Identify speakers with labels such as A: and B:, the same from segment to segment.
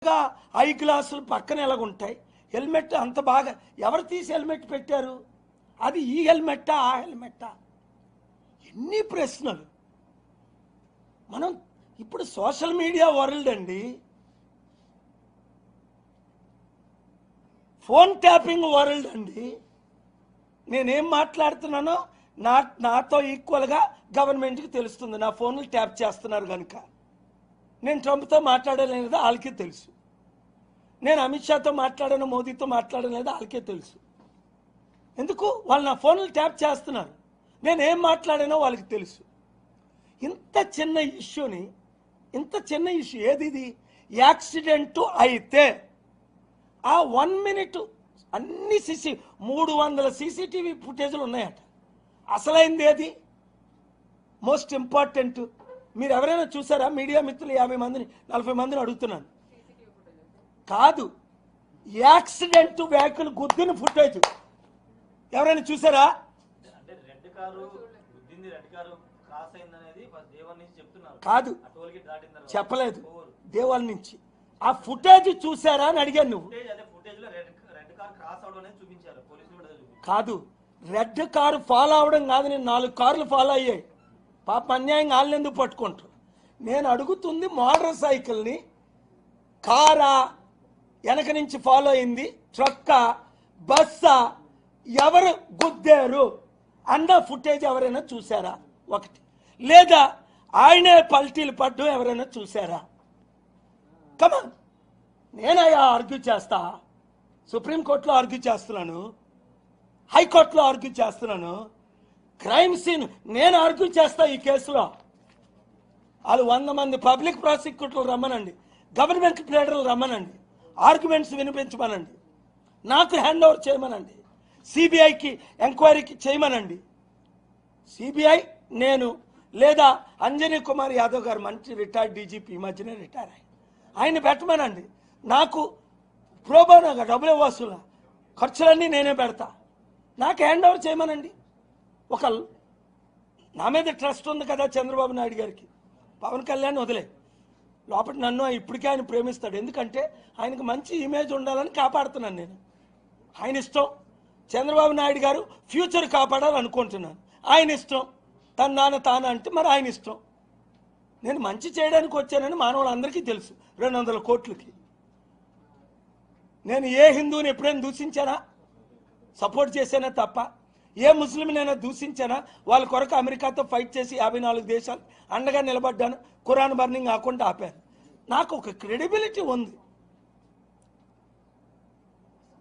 A: ఇంకా ఐ గ్లాసులు పక్కన ఎలాగుంటాయి, హెల్మెట్ అంత బాగా ఎవరు తీసి హెల్మెట్ పెట్టారు, అది ఈ హెల్మెట్టా ఆ హెల్మెట్టా, ఎన్ని ప్రశ్నలు. మనం ఇప్పుడు సోషల్ మీడియా వరల్డ్ అండి, ఫోన్ ట్యాపింగ్ వరల్డ్ అండి. నేనేం మాట్లాడుతున్నానో నాతో ఈక్వల్గా గవర్నమెంట్కి తెలుస్తుంది. నా ఫోన్లు ట్యాప్ చేస్తున్నారు కనుక నేను ట్రంప్తో మాట్లాడలేనిది వాళ్ళకే తెలుసు, నేను అమిత్ షాతో మాట్లాడాను, మోదీతో మాట్లాడలేదు వాళ్ళకే తెలుసు. ఎందుకు? వాళ్ళు నా ఫోన్లు ట్యాప్ చేస్తున్నారు, నేనేం మాట్లాడానో వాళ్ళకి తెలుసు. ఇంత చిన్న ఇష్యూని, ఇంత చిన్న ఇష్యూ ఏది ఇది, యాక్సిడెంటు అయితే ఆ 1 మినిట్ అన్ని 300 సీసీటీవీ ఫుటేజ్లు ఉన్నాయట. అసలైంది ఏది, మోస్ట్ ఇంపార్టెంట్, మీరు ఎవరైనా చూసారా? మీడియా మిత్రులు 50 మందిని 40 మందిని అడుగుతున్నాను. కాదు, యాక్సిడెంట్ వెహికల్ గుద్దిన ఫుటేజ్ ఎవరైనా చూసారా? కాదు, చెప్పలేదు, దేవాల నుంచి ఆ ఫుటేజ్ చూసారా అని అడిగాను. నువ్వు కాదు, రెడ్ కారు ఫాలో అవడం కాదు, నేను 4 కార్లు ఫాలో అయ్యాయి. పాప అన్యాయంగా వాళ్ళని ఎందుకు పట్టుకుంటారు? నేను అడుగుతుంది మోటార్ సైకిల్ని, కారా, వెనక నుంచి ఫాలో అయింది, ట్రక్కా, బస్సా, ఎవరు గుద్దారు అన్న ఫుటేజ్ ఎవరైనా చూసారా? ఒకటి. లేదా ఆయనే పల్టీలు పడ్డం ఎవరైనా చూసారా? కమాన్, నేనయ్యా ఆర్గ్యూ చేస్తా, సుప్రీంకోర్టులో ఆర్గ్యూ చేస్తున్నాను, హైకోర్టులో ఆర్గ్యూ చేస్తున్నాను, క్రైమ్ సీన్ నేను ఆర్గ్యూ చేస్తా ఈ కేసులో. వాళ్ళు 100 మంది పబ్లిక్ ప్రాసిక్యూటర్లు రమ్మనండి, గవర్నమెంట్ ప్లేడర్లు రమ్మనండి, ఆర్గ్యుమెంట్స్ వినిపించమనండి, నాకు హ్యాండ్ ఓవర్ చేయమనండి, సిబిఐకి ఎంక్వైరీకి చేయమనండి. సిబిఐ నేను, లేదా అంజనీ కుమార్ యాదవ్ గారు మంచి రిటైర్డ్ డీజీపీ, ఈ మధ్యనే రిటైర్ అయ్యి, ఆయన పెట్టమనండి. నాకు ప్రోబోనోగా డబ్బులు వసూలా, ఖర్చులన్నీ నేనే పెడతా, నాకు హ్యాండ్ ఓవర్ చేయమనండి. ఒక నా మీద ట్రస్ట్ ఉంది కదా చంద్రబాబు నాయుడు గారికి, పవన్ కళ్యాణ్ వదిలే, లోపల నన్ను ఇప్పటికే ఆయన ప్రేమిస్తాడు, ఎందుకంటే ఆయనకు మంచి ఇమేజ్ ఉండాలని కాపాడుతున్నాను నేను. ఆయన ఇష్టం, చంద్రబాబు నాయుడు గారు ఫ్యూచర్ కాపాడాలనుకుంటున్నాను, ఆయన ఇష్టం, తన నాన్న తాను అంటే మరి ఆయన ఇష్టం. నేను మంచి చేయడానికి వచ్చానని మానవులందరికీ తెలుసు. 200 కోట్లకి నేను ఏ హిందువుని ఎప్పుడైనా దూషించానా? సపోర్ట్ చేశానా తప్ప? ఏ ముస్లింనైనా దూషించానా? వాళ్ళ కొరకు అమెరికాతో ఫైట్ చేసి 54 దేశాలు అండగా నిలబడ్డాను, ఖురాన్ బర్నింగ్ అకౌంట్ ఆపాను. నాకు ఒక క్రెడిబిలిటీ ఉంది.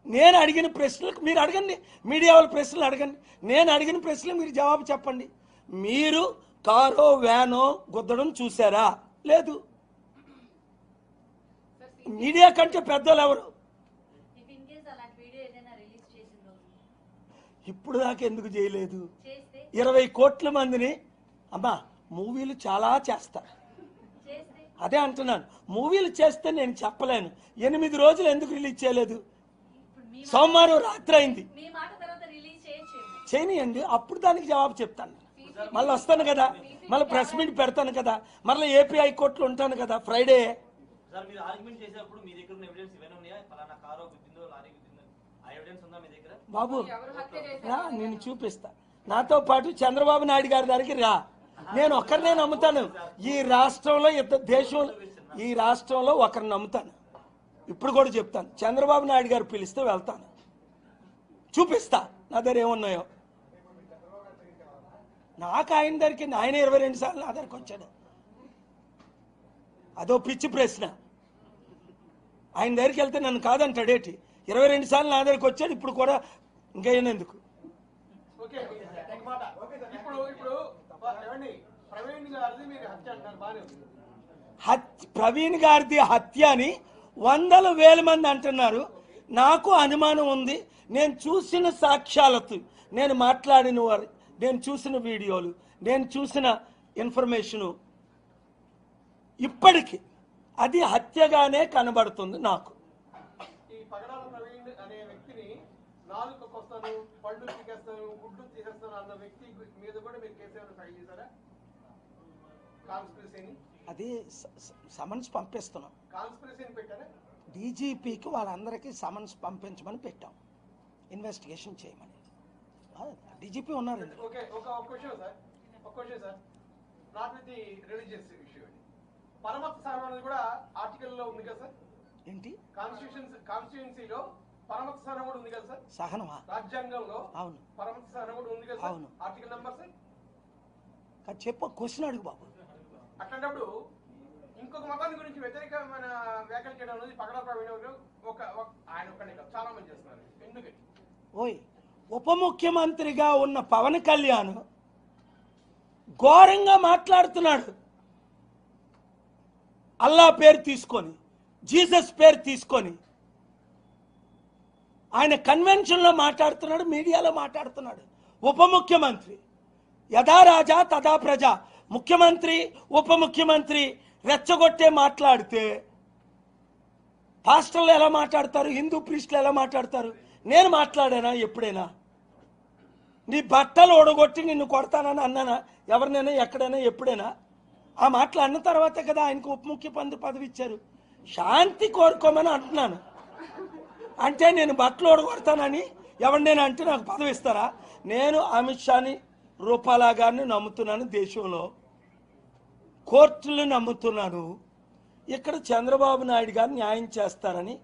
A: నేను అడిగిన ప్రశ్నలకు మీరు అడగండి, మీడియా వాళ్ళ ప్రశ్నలు అడగండి, నేను అడిగిన ప్రశ్నలకు మీరు జవాబు చెప్పండి. మీరు కారో వ్యానో గుద్దడం చూసారా? లేదు. మీడియా కంటే పెద్దలు ఎవరు? ఇప్పుడు దాకా ఎందుకు చేయలేదు? 20 కోట్ల మందిని, అమ్మా మూవీలు చాలా చేస్తారు, అదే అంటున్నాను. మూవీలు చేస్తే నేను చెప్పలేను, 8 రోజులు ఎందుకు రిలీజ్ చేయలేదు? సోమవారం రాత్రి అయింది, చేయనియండి, అప్పుడు దానికి జవాబు చెప్తాను. మళ్ళీ వస్తాను కదా, మళ్ళీ ప్రెస్ మీట్ పెడతాను కదా, మళ్ళీ ఏపీ హైకోర్టులో ఉంటాను కదా ఫ్రైడే. బాబు రా, నేను చూపిస్తా, నాతో పాటు చంద్రబాబు నాయుడు గారి దగ్గరికి రా, నేను ఒక్కరినే నమ్ముతాను ఈ రాష్ట్రంలో, దేశంలో, ఈ రాష్ట్రంలో ఒకరిని నమ్ముతాను. ఇప్పుడు కూడా చెప్తాను, చంద్రబాబు నాయుడు గారు పిలిస్తే వెళ్తాను, చూపిస్తా నా దగ్గర ఏమున్నాయో. నాకు ఆయన దగ్గరికి, ఆయన 22 సార్లు నా దగ్గరికి వచ్చాడు, అదో పిచ్చి ప్రశ్న. ఆయన దగ్గరికి వెళ్తే నన్ను కాదంటాడేటి? 22 సార్లు నా దగ్గరికి వచ్చాడు, ఇప్పుడు కూడా ఇంకా ఎందుకు? ప్రవీణ్ గారిది హత్య అని 100,000 మంది అంటున్నారు. నాకు అనుమానం ఉంది, నేను చూసిన సాక్ష్యాలతో, నేను మాట్లాడిన వారు, నేను చూసిన వీడియోలు, నేను చూసిన ఇన్ఫర్మేషను, ఇప్పటికీ అది హత్యగానే కనబడుతుంది నాకు. అది సమన్స్ పంపిస్తున్నాం. డీజీపీకి వాళ్ళందరికీ సమన్స్ పంపించమని పెట్టాం, ఇన్వెస్టిగేషన్ చేయమని. డీజీపీ ఉన్నారు.
B: ఓకే, ఒక question sir, not with the religious issue. పరమత సహనం అనేది కూడా ఆర్టికల్లో ఉంది కదా సార్? ఏంటి కాన్స్టిట్యుయెన్సీలో పరమత సహనం కూడా ఉంది కదా సార్? సహనమా? రాజ్యాంగంలో అవును, పరమత సహనం కూడా ఉంది కదా? అవును. ఆర్టికల్ నెంబర్ సార్
A: చెప్పు, క్వశ్చన్ అడుగు బాబు.
B: అట్లాంటప్పుడు ఇంకొక మతాన్ని గురించి వ్యతిరేకమైన వ్యాఖ్యలు చేయడం అనేది పగడ ప్రవీణ్ ఆయన ఒక్కడే కాదు, చాలా మంది చేస్తున్నారు. ఎందుకని?
A: ఓయ్, ఉప ముఖ్యమంత్రిగా ఉన్న పవన్ కళ్యాణ్ ఘోరంగా మాట్లాడుతున్నాడు. అల్లా పేరు తీసుకొని, జీసస్ పేరు తీసుకొని ఆయన కన్వెన్షన్లో మాట్లాడుతున్నాడు, మీడియాలో మాట్లాడుతున్నాడు. ఉప ముఖ్యమంత్రి యథా రాజా తథా ప్రజ. ముఖ్యమంత్రి ఉప ముఖ్యమంత్రి రెచ్చగొట్టే మాట్లాడితే పాస్టర్లు ఎలా మాట్లాడతారు, హిందూ ప్రీస్టులు ఎలా మాట్లాడతారు? నేను మాట్లాడానా ఎప్పుడైనా? నీ బట్టలు ఓడగొట్టి నిన్ను కొడతానని అన్నానా ఎవరినైనా, ఎక్కడైనా, ఎప్పుడైనా? ఆ మాటలు అన్న తర్వాతే కదా ఆయనకు ఉప ముఖ్యమంత్రి పదవి ఇచ్చారు. శాంతి కోరుకోమని అంటున్నాను. అంటే నేను బట్టలు ఓడగొడతానని ఎవరినైనా అంటే నాకు పదవి ఇస్తారా? నేను అమిత్ షాని, రూపాలా గారిని నమ్ముతున్నాను, దేశంలో కోర్టులు నమ్ముతున్నాను, ఇక్కడ చంద్రబాబు నాయుడు గారు న్యాయం చేస్తారని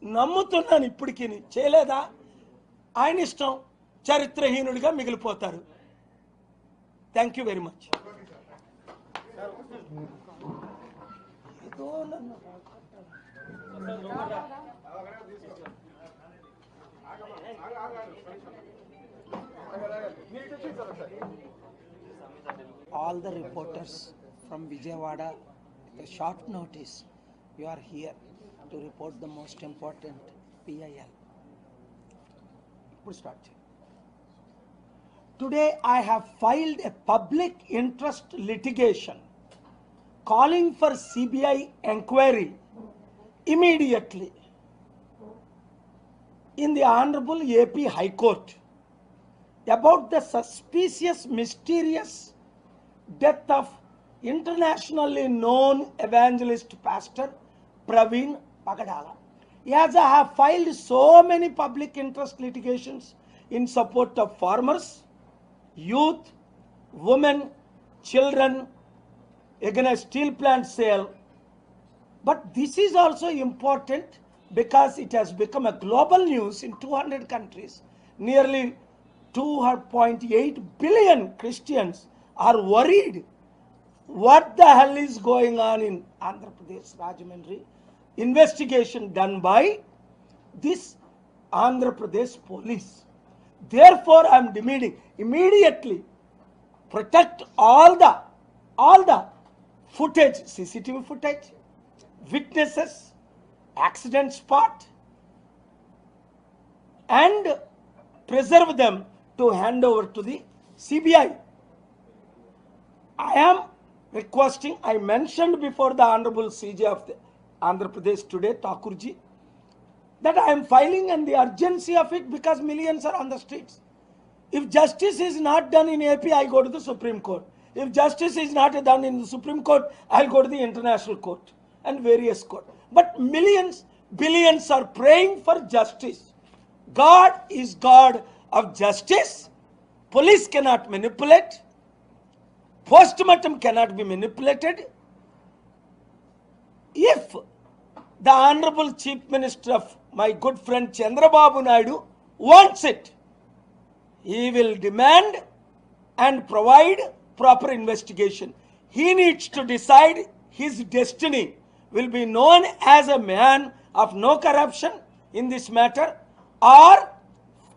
A: నమ్ముతున్నాను. ఇప్పటికీ చేయలేదా? ఆయన ఇష్టం, చరిత్రహీనుడిగా మిగిలిపోతారు. Thank you very much. All the reporters from Vijayawada, with a short notice, you are here to report the most important PIL. Today I have filed a public interest litigation calling for CBI inquiry immediately in the Honorable AP High Court about the suspicious, mysterious death of internationally known evangelist pastor Praveen Pagadala. As I have filed so many public interest litigations in support of farmers, youth, women, children against steel plant sale, but this is also important because it has become a global news in 200 countries. Nearly 2.8 billion Christians are worried what the hell is going on in Andhra Pradesh, Rajahmundry. Investigation done by this Andhra Pradesh police. Therefore, I am demanding immediately protect all the footage, CCTV footage, witnesses, accident spot, and preserve them to hand over to the CBI. I am requesting, I mentioned before the Honorable CJ of the Andhra Pradesh today, Thakurji, that I am filing and the urgency of it because millions are on the streets. If justice is not done in AP, I go to the Supreme Court. If justice is not done in the Supreme Court, I'll go to the International Court and various courts. But millions, billions are praying for justice. God is God of justice. Police cannot manipulate. Postmortem cannot be manipulated. If the Honorable Chief Minister of my good friend Chandrababu Naidu wants it, he will demand and provide proper investigation. He needs to decide his destiny. Will be known as a man of no corruption in this matter, or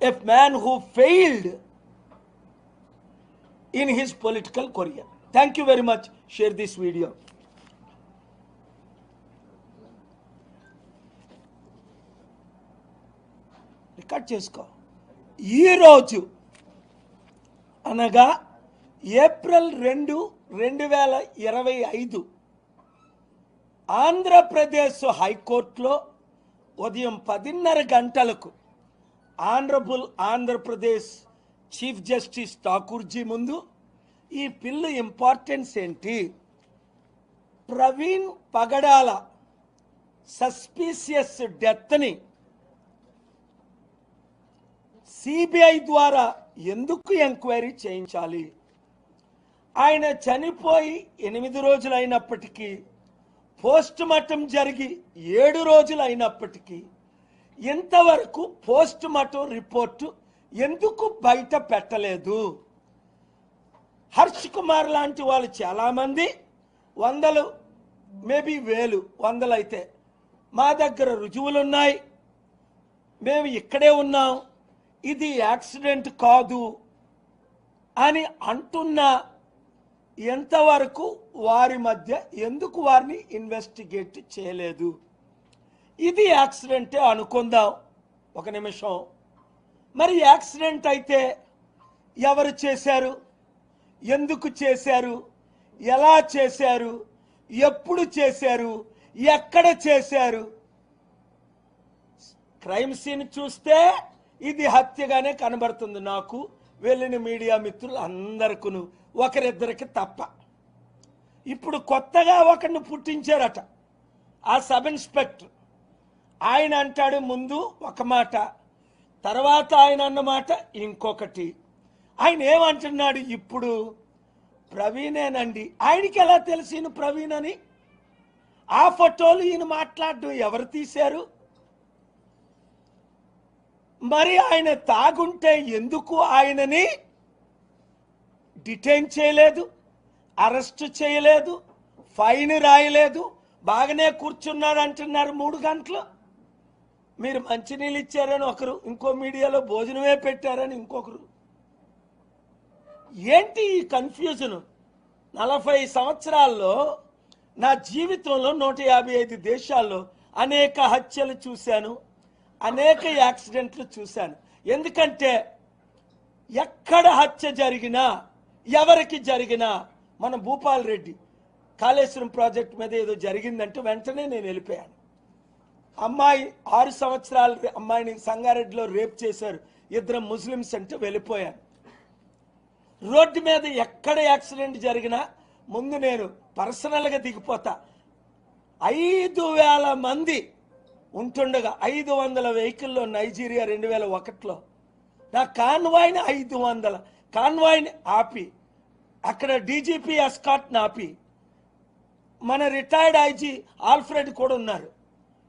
A: a man who failed in his political career. Thank you very much. Share this video. Record చేసుకో. ఈరోజు అనగా April 2, 2025 Andhra Pradesh హైకోర్టులో ఉదయం 10:30 గంటలకు honourable Andhra Pradesh chief justice ఠాకూర్జీ ముందు ఈ పిల్లు importance ఏంటి, ప్రవీణ్ పగడాల సస్పీషియస్ డెత్ని సిబిఐ ద్వారా ఎందుకు ఎంక్వైరీ చేయించాలి? ఆయన చనిపోయి 8 రోజులైనప్పటికీ, పోస్ట్ మార్టం జరిగి 7 రోజులైనప్పటికీ ఇంతవరకు పోస్ట్ మార్టం రిపోర్టు ఎందుకు బయట పెట్టలేదు? హర్ష్ కుమార్ లాంటి వాళ్ళు చాలామంది, వందలు, మేబీ వేలు, వందలైతే మా దగ్గర రుజువులున్నాయి, మేము ఇక్కడే ఉన్నాం, ఇది యాక్సిడెంట్ కాదు అని అంటున్నా ఎంతవరకు వారి మధ్య ఎందుకు వారిని ఇన్వెస్టిగేట్ చేయలేదు? ఇది యాక్సిడెంటే అనుకుందాం ఒక నిమిషం. మరి యాక్సిడెంట్ అయితే ఎవరు చేశారు, ఎందుకు చేశారు, ఎలా చేశారు, ఎప్పుడు చేశారు, ఎక్కడ చేశారు? క్రైమ్ సీన్ చూస్తే ఇది హత్యగానే కనబడుతుంది నాకు, వెళ్ళిన మీడియా మిత్రులు అందరికీ, ఒకరిద్దరికి తప్ప. ఇప్పుడు కొత్తగా ఒకరిని పుట్టించారట, ఆ సబ్ ఇన్స్పెక్టర్. ఆయన అంటాడు ముందు ఒక మాట, తర్వాత ఆయన అన్నమాట ఇంకొకటి. ఆయన ఏమంటున్నాడు ఇప్పుడు? ప్రవీణేనండి. ఆయనకి ఎలా తెలిసి ఈయన ప్రవీణ్ అని? ఆ ఫోటోలు ఈయన మాట్లాడడం ఎవరు తీశారు? మరి ఆయన తాగుంటే ఎందుకు ఆయనని డిటైన్ చేయలేదు, అరెస్ట్ చేయలేదు, ఫైన్ రాయలేదు? బాగానే కూర్చున్నాడు అంటున్నారు 3 గంటలు. మీరు మంచినీళ్ళు ఇచ్చారని ఒకరు, ఇంకో మీడియాలో భోజనమే పెట్టారని ఇంకొకరు. ఏంటి ఈ కన్ఫ్యూజన్? 40 సంవత్సరాల్లో నా జీవితంలో 155 దేశాల్లో అనేక హత్యలు చూశాను, అనేక యాక్సిడెంట్లు చూశాను. ఎందుకంటే ఎక్కడ హత్య జరిగినా, ఎవరికి జరిగినా, మన భూపాల్ రెడ్డి కాళేశ్వరం ప్రాజెక్ట్ మీద ఏదో జరిగిందంటే వెంటనే నేను వెళ్ళిపోయాను. అమ్మాయి 6 సంవత్సరాల అమ్మాయిని సంగారెడ్డిలో రేప్ చేశారు 2 ముస్లిమ్స్ అంటే వెళ్ళిపోయాను. రోడ్డు మీద ఎక్కడ యాక్సిడెంట్ జరిగినా ముందు నేను పర్సనల్గా దిగిపోతా. 5,000 మంది ఉంటుండగా 500 వెహికల్లో నైజీరియా 2001లో నా కాన్వాయ్ని 500 కాన్వాయ్ని ఆపి, అక్కడ డీజీపీ ఎస్కాట్ని ఆపి, మన రిటైర్డ్ ఐజీ ఆల్ఫ్రెడ్ కూడా ఉన్నారు,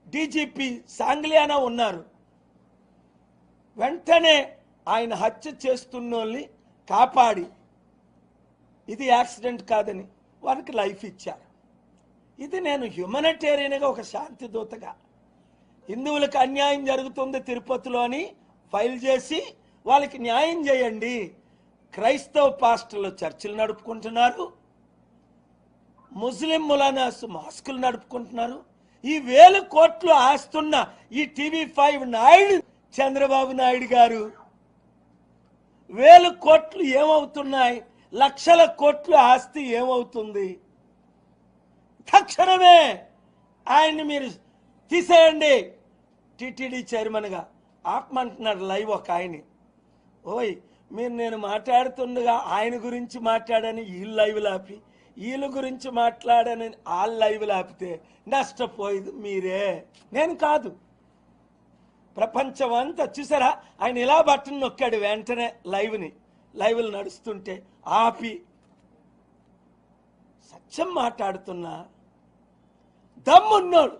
A: డీజీపీ సాంగ్లియానా ఉన్నారు. వెంటనే ఆయన హత్య చేస్తున్నోళ్ళని కాపాడి ఇది యాక్సిడెంట్ కాదని వారికి లైఫ్ ఇచ్చారు. ఇది నేను హ్యూమనిటేరియన్గా, ఒక శాంతి దూతగా, హిందువులకు అన్యాయం జరుగుతుంది తిరుపతిలో అని ఫైల్ చేసి వాళ్ళకి న్యాయం చేయండి. క్రైస్తవ పాస్టర్లు చర్చిలు నడుపుకుంటున్నారు, ముస్లిం ములానాస్ మాస్కులు నడుపుకుంటున్నారు. ఈ 1000 కోట్లు ఆస్తున్న ఈ TV5 నాయుడు, చంద్రబాబు నాయుడు గారు 1000 కోట్లు ఏమవుతున్నాయి? లక్షల కోట్లు ఆస్తి ఏమవుతుంది? తక్షణమే ఆయన్ని మీరు తీసేయండి టిటిడి చైర్మన్గా. ఆపమంటున్నాడు లైవ్ ఒక ఆయన్ని. ఓయ్ మీరు నేను మాట్లాడుతుండగా ఆయన గురించి మాట్లాడని వీళ్ళు లైవ్లు ఆపి, వీళ్ళ గురించి మాట్లాడని వాళ్ళ లైవ్లు ఆపితే నష్టపోయేది మీరే, నేను కాదు. ప్రపంచం అంతా చూసారా, ఆయన ఇలా బట్టన్ నొక్కాడు వెంటనే లైవ్లు నడుస్తుంటే ఆపి. సత్యం మాట్లాడుతున్నా దమ్మున్నాడు.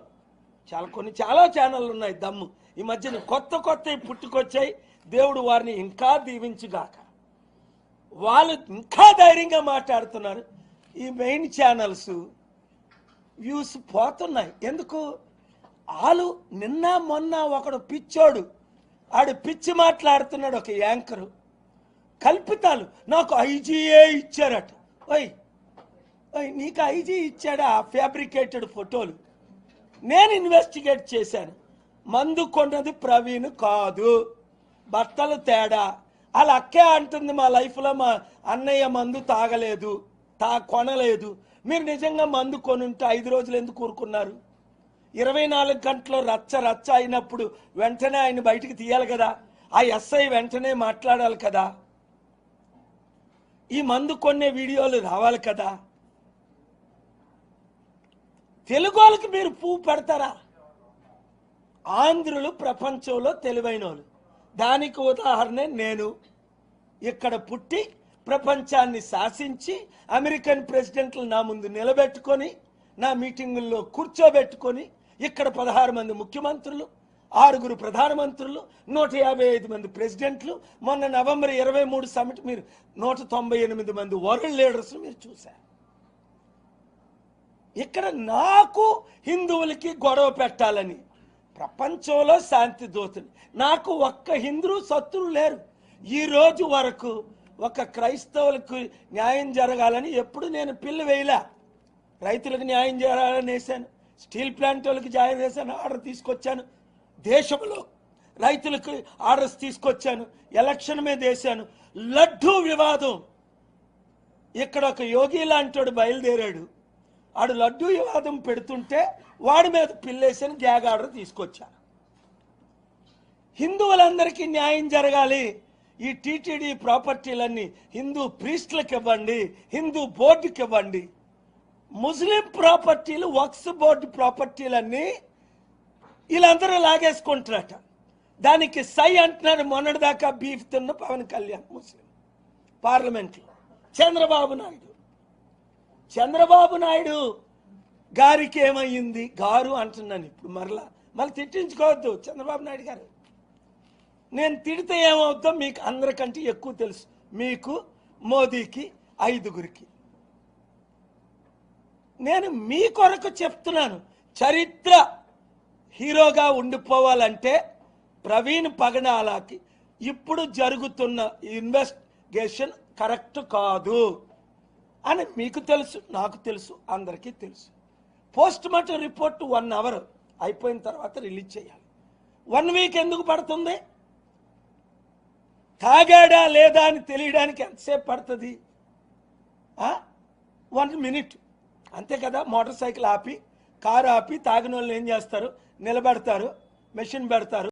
A: చాలా ఛానళ్ళు ఉన్నాయి దమ్ము. ఈ మధ్యన కొత్త పుట్టుకొచ్చాయి. దేవుడు వారిని ఇంకా దీవించుగాక. వాళ్ళు ఇంకా ధైర్యంగా మాట్లాడుతున్నారు. ఈ మెయిన్ ఛానల్స్ వ్యూస్ పోతున్నాయి. ఎందుకు? వాళ్ళు నిన్న మొన్న ఒకడు పిచ్చోడు, ఆడు పిచ్చి మాట్లాడుతున్నాడు, ఒక యాంకరు. కల్పితాలు. నాకు ఐజీఏ ఇచ్చారట. ఓయ్ నీకు ఐజీ ఇచ్చాడా? ఫ్యాబ్రికేటెడ్ ఫోటోలు. నేను ఇన్వెస్టిగేట్ చేశాను. మందు కొన్నది ప్రవీణ్ కాదు, బట్టలు తేడా. వాళ్ళ అక్కే అంటుంది మా లైఫ్లో మా అన్నయ్య మందు తాగలేదు, కొనలేదు. మీరు నిజంగా మందు కొనుంటే 5 రోజులు ఎందుకు ఊరుకున్నారు? 24 గంటలు రచ్చ అయినప్పుడు వెంటనే ఆయన బయటికి తీయాలి కదా. ఆ ఎస్ఐ వెంటనే మాట్లాడాలి కదా. ఈ మందు కొనే వీడియోలు రావాలి కదా. తెలుగు వాళ్ళకి మీరు పువ్వు పెడతారా? ఆంధ్రులు ప్రపంచంలో తెలివైన వాళ్ళు. దానికి ఉదాహరణ నేను ఇక్కడ పుట్టి ప్రపంచాన్ని శాసించి అమెరికన్ ప్రెసిడెంట్లు నా ముందు నిలబెట్టుకొని నా మీటింగుల్లో కూర్చోబెట్టుకొని ఇక్కడ 16 మంది ముఖ్యమంత్రులు, 6 ప్రధానమంత్రులు, 155 మంది ప్రెసిడెంట్లు, మొన్న నవంబర్ 23 సమిట్ మీరు 198 మంది వరల్డ్ లీడర్స్ మీరు చూశారు. ఇక్కడ నాకు హిందువులకి గొడవ పెట్టాలని ప్రపంచంలో శాంతి దూతని, నాకు ఒక్క హిందూ శత్రువు లేరు. ఈ రోజు వరకు ఒక క్రైస్తవులకు న్యాయం జరగాలని ఎప్పుడు నేను పిల్లు వేయలే. రైతులకు న్యాయం జరగాలని వేశాను, స్టీల్ ప్లాంట్ వాళ్ళకి న్యాయం వేశాను, ఆర్డర్ తీసుకొచ్చాను. దేశంలో రైతులకు ఆర్డర్స్ తీసుకొచ్చాను, ఎలక్షన్ మీద వేశాను. లడ్డూ వివాదం, ఇక్కడ ఒక యోగి లాంటి బయలుదేరాడు, ఆడు లడ్డూ వివాదం పెడుతుంటే వాడి మీద పిల్లేసిన గ్యాగ్ ఆర్డర్ తీసుకొచ్చాను. హిందువులందరికీ న్యాయం జరగాలి. ఈ టీటీడీ ప్రాపర్టీలన్నీ హిందూ ప్రీస్టులకు ఇవ్వండి, హిందూ బోర్డుకి ఇవ్వండి. ముస్లిం ప్రాపర్టీలు, వక్స్ బోర్డు ప్రాపర్టీలన్నీ వీళ్ళందరూ లాగేసుకుంటారట. దానికి సై అంటున్నాడు మొన్నటిదాకా బీఫ్ తిన్న పవన్ కళ్యాణ్ ముస్లిం పార్లమెంట్లో. చంద్రబాబు నాయుడు గారికి ఏమయ్యింది? గారు అంటున్నాను ఇప్పుడు, మళ్ళీ తిట్టించుకోవద్దు చంద్రబాబు నాయుడు గారు. నేను తిడితే ఏమవుతుందో మీకు అందరికంటే ఎక్కువ తెలుసు, మీకు, మోదీకి, 5గురికి. నేను మీ కొరకు చెప్తున్నాను, చరిత్ర హీరోగా ఉండిపోవాలంటే ప్రవీణ్ పగడాలకి ఇప్పుడు జరుగుతున్న ఇన్వెస్టిగేషన్ కరెక్ట్ కాదు అని మీకు తెలుసు, నాకు తెలుసు, అందరికీ తెలుసు. పోస్ట్ మార్టం రిపోర్ట్ 1 అవర్ అయిపోయిన తర్వాత రిలీజ్ చేయాలి. 1 వీక్ ఎందుకు పడుతుంది? తాగాడా లేదా అని తెలియడానికి ఎంతసేపు పడుతుంది? 1 మినిట్ అంతే కదా. మోటార్ సైకిల్ ఆపి, కారు ఆపి తాగిన వాళ్ళు ఏం చేస్తారు? నిలబెడతారు, మెషిన్ పెడతారు.